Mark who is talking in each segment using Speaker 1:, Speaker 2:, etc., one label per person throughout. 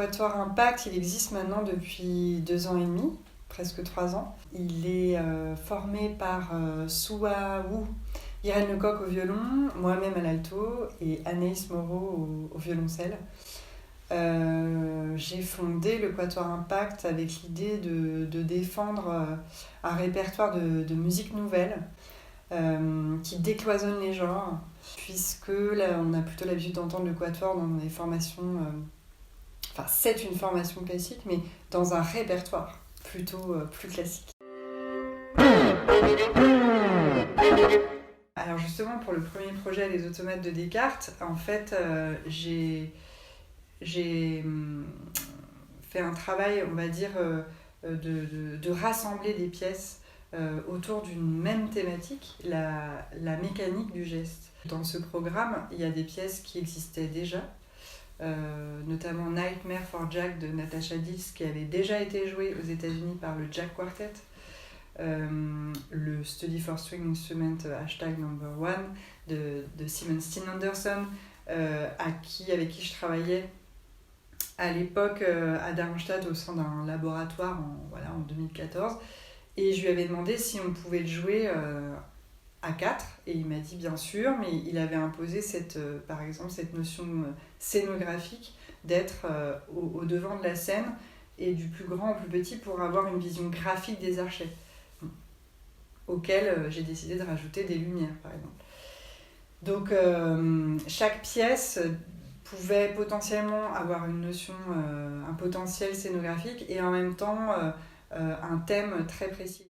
Speaker 1: Quatuor Impact, il existe maintenant depuis 2 ans et demi, presque 3 ans. Il est formé par Soua Wu, Irène Lecoq au violon, moi-même à l'alto et Anaïs Moreau au violoncelle. J'ai fondé le Quatuor Impact avec l'idée de défendre un répertoire de musique nouvelle qui décloisonne les genres, puisque là, on a plutôt l'habitude d'entendre le quatuor dans des formations... Enfin, c'est une formation classique, mais dans un répertoire plutôt plus classique. Alors justement, pour le premier projet Les Automates de Descartes, en fait, j'ai fait un travail, on va dire, de rassembler des pièces autour d'une même thématique, la mécanique du geste. Dans ce programme, il y a des pièces qui existaient déjà, notamment Nightmare for Jack de Natasha Dills, qui avait déjà été joué aux États-Unis par le Jack Quartet, le Study for String Instrument #1 de Simon Steen Anderson, avec qui je travaillais à l'époque à Darmstadt au sein d'un laboratoire en 2014, et je lui avais demandé si on pouvait le jouer à 4, et il m'a dit bien sûr, mais il avait imposé par exemple cette notion scénographique d'être au devant de la scène et du plus grand au plus petit pour avoir une vision graphique des archets, auquel j'ai décidé de rajouter des lumières par exemple. Donc chaque pièce pouvait potentiellement avoir une notion, un potentiel scénographique et en même temps un thème très précis.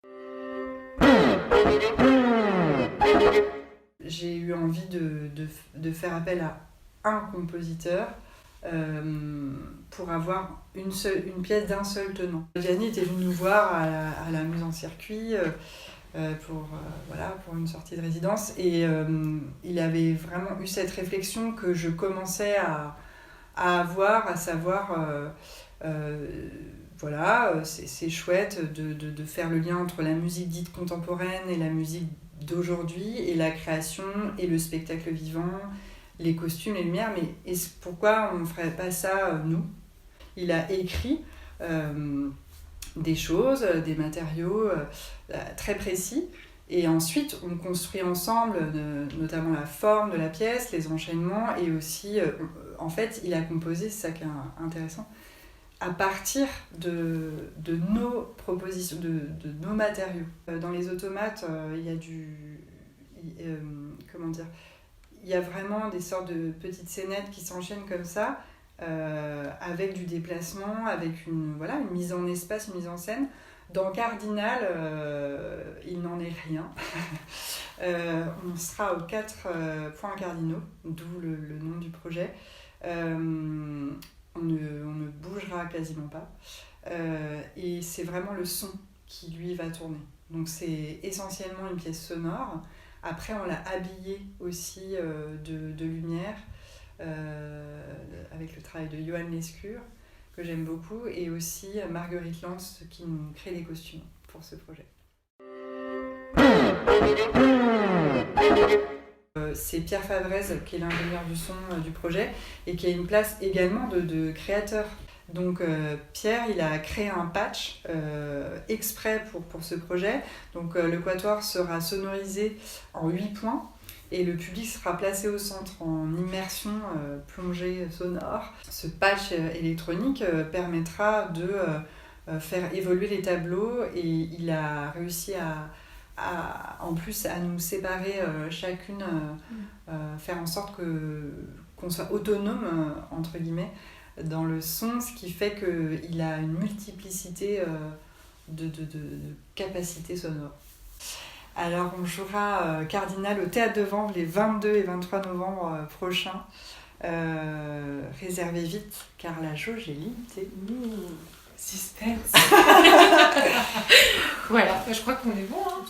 Speaker 1: J'ai eu envie de faire appel à un compositeur pour avoir une pièce d'un seul tenant. Gianni était venu nous voir à la mise en circuit pour une sortie de résidence, et il avait vraiment eu cette réflexion que je commençais à avoir, à savoir c'est chouette de faire le lien entre la musique dite contemporaine et la musique d'aujourd'hui, et la création et le spectacle vivant, les costumes, les lumières, mais pourquoi on ne ferait pas ça nous ? Il a écrit des choses, des matériaux très précis, et ensuite on construit ensemble notamment la forme de la pièce, les enchaînements, et aussi en fait il a composé, c'est ça qui est intéressant, à partir de nos propositions, de nos matériaux. Dans les automates, il y a il y a vraiment des sortes de petites scénettes qui s'enchaînent comme ça, avec du déplacement, avec une mise en espace, une mise en scène. Dans Cardinal, il n'en est rien. On sera aux 4 points cardinaux, d'où le nom du projet. On ne bougera quasiment pas. Et c'est vraiment le son qui, lui, va tourner. Donc c'est essentiellement une pièce sonore. Après, on l'a habillée aussi de lumière, avec le travail de Johan Lescure, que j'aime beaucoup, et aussi Marguerite Lance qui nous crée les costumes pour ce projet. C'est Pierre Favrez qui est l'ingénieur du son du projet et qui a une place également de créateur. Donc Pierre, il a créé un patch exprès pour ce projet. Donc le quatuor sera sonorisé en 8 points et le public sera placé au centre en immersion plongée sonore. Ce patch électronique permettra de faire évoluer les tableaux, et il a réussi en plus à nous séparer chacune, faire en sorte qu'on soit autonome entre guillemets dans le son, ce qui fait qu'il a une multiplicité de capacités sonores. Alors on jouera Cardinal au Théâtre de Vanves les 22 et 23 novembre prochains. Réservez vite car la jauge est limitée.
Speaker 2: Suspense. Voilà, je crois qu'on est bon, hein.